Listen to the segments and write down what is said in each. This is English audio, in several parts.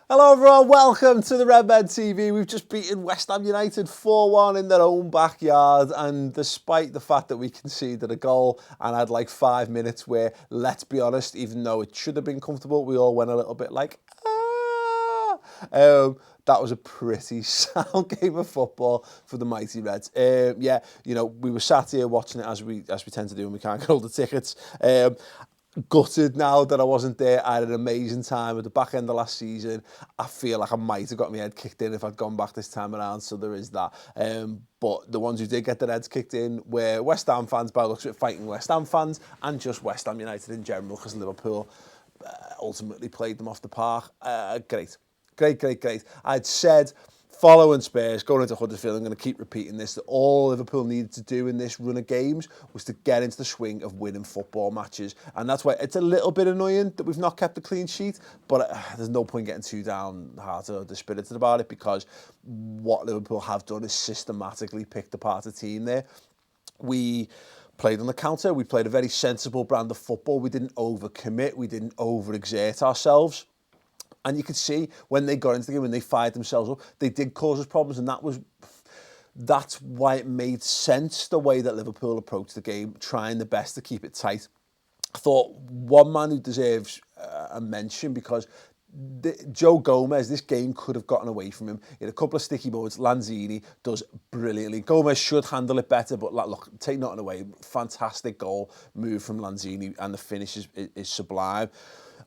Hello everyone, welcome to the Redmen TV. We've just beaten West Ham United 4-1 in their own backyard, and despite the fact that we conceded a goal and had like 5 minutes where, let's be honest, even though it should have been comfortable, we all went a little bit like, ah. That was a pretty sound game of football for the mighty Reds. We were sat here watching it as we tend to do when we can't get all the tickets. Gutted now that I wasn't there. I had an amazing time at the back end of last season. I feel like I might have got my head kicked in if I'd gone back this time around, so there is that. But the ones who did get their heads kicked in were West Ham fans, by the looks of it, fighting West Ham fans, and just West Ham United in general, because Liverpool ultimately played them off the park. Great. I'd said, following Spurs, going into Huddersfield, I'm going to keep repeating this, that all Liverpool needed to do in this run of games was to get into the swing of winning football matches. And that's why it's a little bit annoying that we've not kept a clean sheet, but there's no point getting too downhearted or dispirited about it, because what Liverpool have done is systematically picked apart a team there. We played on the counter, we played a very sensible brand of football, we didn't overcommit, we didn't overexert ourselves. And you could see when they got into the game, when they fired themselves up, they did cause us problems, and that's why it made sense the way that Liverpool approached the game, trying the best to keep it tight. I thought one man who deserves a mention, because Joe Gomez, this game could have gotten away from him. He had a couple of sticky moments. Lanzini does brilliantly. Gomez should handle it better, but look, take nothing away. Fantastic goal move from Lanzini, and the finish is sublime.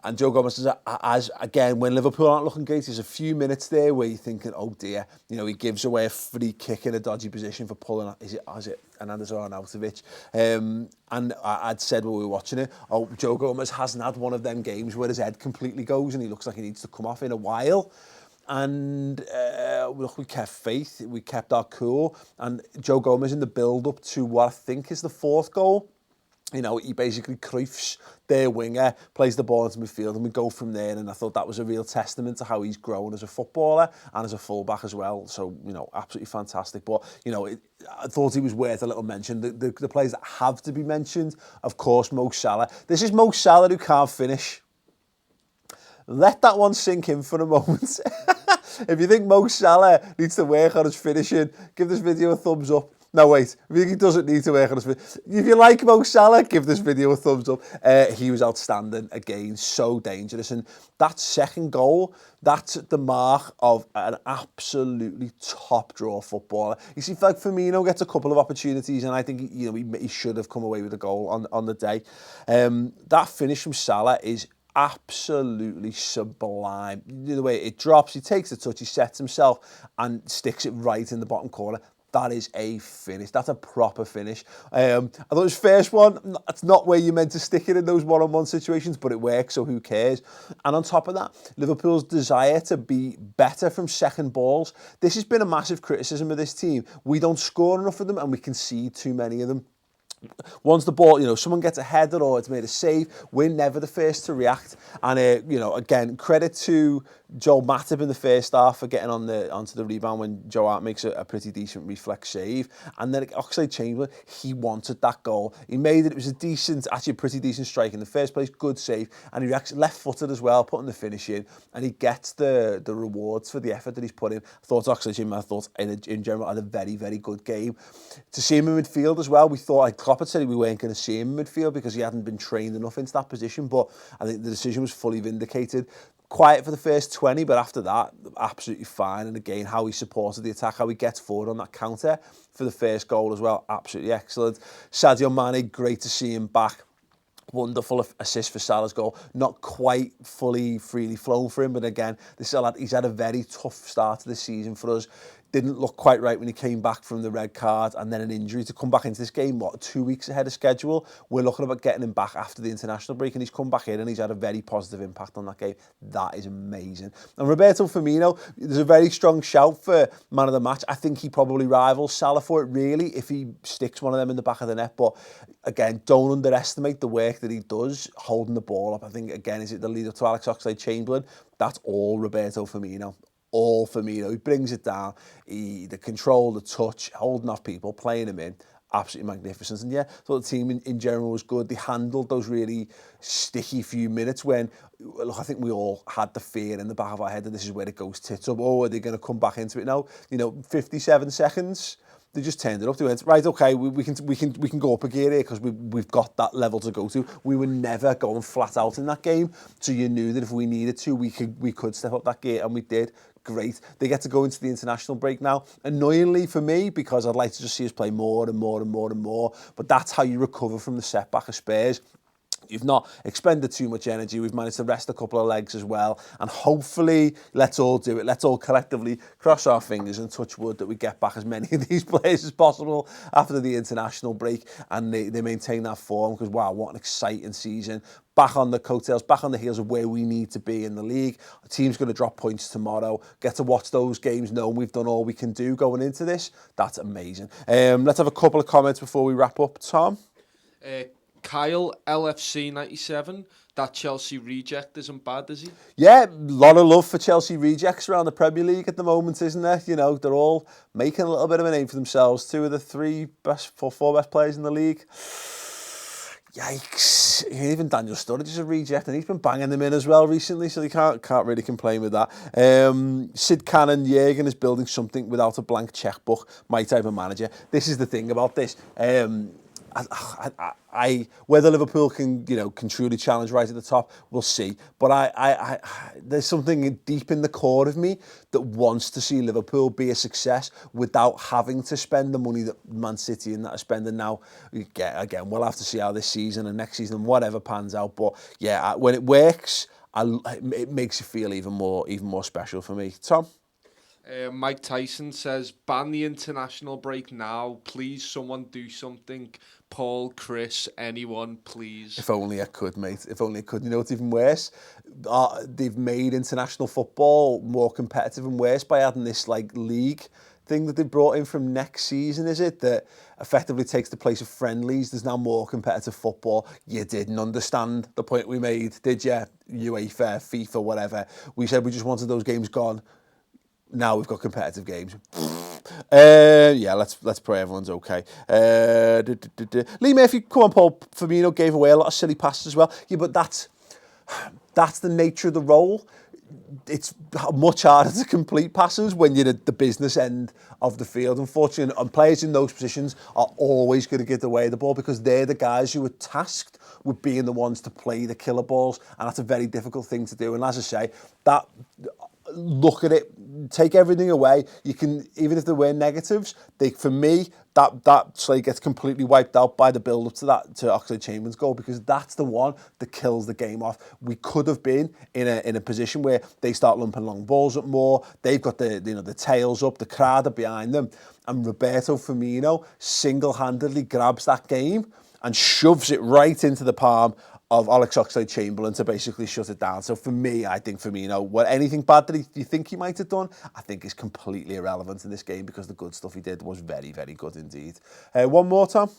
And Joe Gomez says, as again, when Liverpool aren't looking great, there's a few minutes there where you're thinking, oh dear, he gives away a free kick in a dodgy position for pulling, is it Hernandez or Arnautovic? And I'd said when we were watching it, Joe Gomez hasn't had one of them games where his head completely goes and he looks like he needs to come off in a while. And look, we kept faith, we kept our cool, and Joe Gomez in the build-up to what I think is the fourth goal, he basically Cruyff's their winger, plays the ball into midfield, and we go from there. And I thought that was a real testament to how he's grown as a footballer and as a fullback as well. So, absolutely fantastic. But, I thought he was worth a little mention. The players that have to be mentioned, of course, Mo Salah. This is Mo Salah who can't finish. Let that one sink in for a moment. If you think Mo Salah needs to work on his finishing, give this video a thumbs up. No, wait. If you think he doesn't need to work on his finishing, if you like Mo Salah, give this video a thumbs up. He was outstanding again, so dangerous. And that second goal, that's the mark of an absolutely top draw footballer. You see, like Firmino gets a couple of opportunities, and I think he should have come away with a goal on the day. That finish from Salah is absolutely sublime. The way it drops, he takes the touch, he sets himself and sticks it right in the bottom corner. That is a finish. That's a proper finish. I thought his first one, that's not where you're meant to stick it in those one-on-one situations, but it works, so who cares? And on top of that, Liverpool's desire to be better from second balls. This has been a massive criticism of this team. We don't score enough of them, and we concede too many of them. Once the ball, someone gets a header or it's made a save, we're never the first to react. And, again, credit to Joel Matip in the first half for getting onto the rebound when Joe Hart makes a pretty decent reflex save. And then Oxlade-Chamberlain, he wanted that goal. He made it. It was a pretty decent strike in the first place, good save. And he reacts left-footed as well, putting the finish in. And he gets the rewards for the effort that he's put in. I thought Oxlade-Chamberlain, in general, had a very, very good game. To see him in midfield as well, we thought, like Klopp had said, we weren't going to see him in midfield because he hadn't been trained enough into that position. But I think the decision was fully vindicated. Quiet for the first 20, but after that, absolutely fine. And again, how he supported the attack, how he gets forward on that counter for the first goal as well, absolutely excellent. Sadio Mane, great to see him back. Wonderful assist for Salah's goal. Not quite freely flown for him, but again, he's had a very tough start to the season for us. Didn't look quite right when he came back from the red card, and then an injury to come back into this game, 2 weeks ahead of schedule. We're looking about getting him back after the international break, and he's come back in and he's had a very positive impact on that game. That is amazing. And Roberto Firmino, there's a very strong shout for man of the match. I think he probably rivals Salah for it, really, if he sticks one of them in the back of the net. But again, don't underestimate the work that he does holding the ball up. I think, again, is it the lead up to Alex Oxlade-Chamberlain? That's all Roberto Firmino. All Firmino. He brings it down. The control, the touch, holding off people, playing him in. absolutely magnificent. And yeah, I thought the team in general was good. They handled those really sticky few minutes when, look, I think we all had the fear in the back of our head that this is where it goes tits up. Oh, are they going to come back into it now? 57 seconds. They just turned it up. They went, right, okay, we can go up a gear here because we've got that level to go to. We were never going flat out in that game, so you knew that if we needed to, we could step up that gear, and we did. Great. They get to go into the international break now. Annoyingly for me, because I'd like to just see us play more and more and more and more. But that's how you recover from the setback of Spurs. You've not expended too much energy. We've managed to rest a couple of legs as well. And hopefully, let's all do it. Let's all collectively cross our fingers and touch wood that we get back as many of these players as possible after the international break. And they maintain that form, because, wow, what an exciting season. Back on the coattails, back on the heels of where we need to be in the league. The team's going to drop points tomorrow. Get to watch those games, knowing we've done all we can do going into this. That's amazing. Let's have a couple of comments before we wrap up. Tom? Kyle, LFC 97, that Chelsea reject isn't bad, is he? Yeah, a lot of love for Chelsea rejects around the Premier League at the moment, isn't there? They're all making a little bit of a name for themselves. 2 of the 4 best players in the league. Yikes. Even Daniel Sturridge is a reject, and he's been banging them in as well recently, so they can't really complain with that. Sid Cannon, Jürgen is building something without a blank checkbook. My type of manager. This is the thing about this. Whether Liverpool can truly challenge right at the top, we'll see. But there's something deep in the core of me that wants to see Liverpool be a success without having to spend the money that Man City and that are spending now. Again, we'll have to see how this season and next season, whatever pans out. But yeah, when it works, it makes it feel even more special for me. Tom? Mike Tyson says, ban the international break now. Please, someone do something. Paul, Chris, anyone, please. If only I could, mate. If only I could. You know what's even worse? They've made international football more competitive and worse by adding this league thing that they brought in from next season, is it? That effectively takes the place of friendlies. There's now more competitive football. You didn't understand the point we made, did you? UEFA, FIFA, whatever. We said we just wanted those games gone. Now we've got competitive games. Yeah, let's pray everyone's okay. Lee Murphy, come on, Paul. Firmino gave away a lot of silly passes as well. Yeah, but that's the nature of the role. It's much harder to complete passes when you're at the business end of the field, unfortunately. And players in those positions are always going to give away the ball because they're the guys who are tasked with being the ones to play the killer balls. And that's a very difficult thing to do. And as I say, look at it, take everything away. You can, even if there were negatives, for me, that slate gets completely wiped out by the build-up to Oxlade-Chamberlain's goal, because that's the one that kills the game off. We could have been in a position where they start lumping long balls up more. They've got the tails up, the crowd are behind them, and Roberto Firmino single-handedly grabs that game and shoves it right into the palm of Alex Oxlade-Chamberlain to basically shut it down. So for me, I think Firmino, anything bad that you think he might have done, I think is completely irrelevant in this game, because the good stuff he did was very, very good indeed. One more, Tom?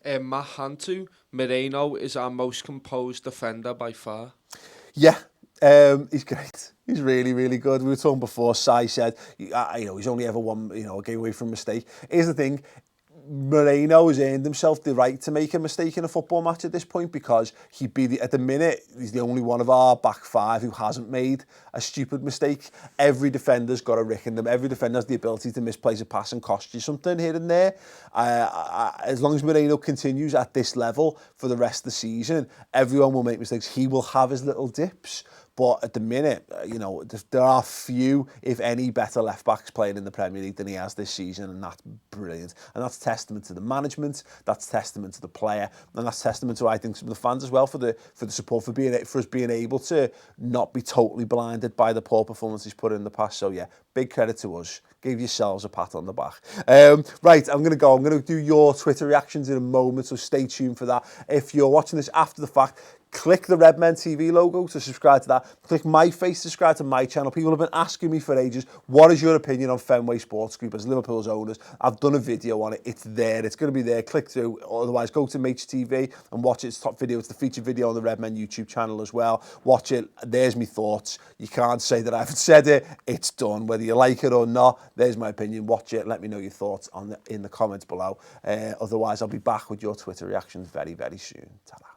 Matt Hantu, Moreno is our most composed defender by far. Yeah, he's great. He's really, really good. We were talking before, Sai said, he's only ever won, a game away from a mistake. Here's the thing. Moreno has earned himself the right to make a mistake in a football match at this point, because at the minute, he's the only one of our back 5 who hasn't made a stupid mistake. Every defender's got a rick in them. Every defender has the ability to misplace a pass and cost you something here and there. As long as Moreno continues at this level for the rest of the season, everyone will make mistakes. He will have his little dips. But at the minute, there are few, if any, better left-backs playing in the Premier League than he has this season, and that's brilliant. And that's testament to the management, that's testament to the player, and that's testament to, I think, some of the fans as well, for the support, for us being able to not be totally blinded by the poor performance he's put in the past. So yeah, big credit to us. Give yourselves a pat on the back. Right, I'm going to go. I'm going to do your Twitter reactions in a moment, so stay tuned for that. If you're watching this after the fact, click the Redmen TV logo to subscribe to that. Click my face to subscribe to my channel. People have been asking me for ages, what is your opinion on Fenway Sports Group as Liverpool's owners? I've done a video on it. It's there. It's going to be there. Click through. Otherwise, go to Mates TV and watch its top video. It's the featured video on the Redmen YouTube channel as well. Watch it. There's my thoughts. You can't say that I haven't said it. It's done. Whether you like it or not, there's my opinion. Watch it. Let me know your thoughts in the comments below. Otherwise, I'll be back with your Twitter reactions very, very soon. Ta-ra.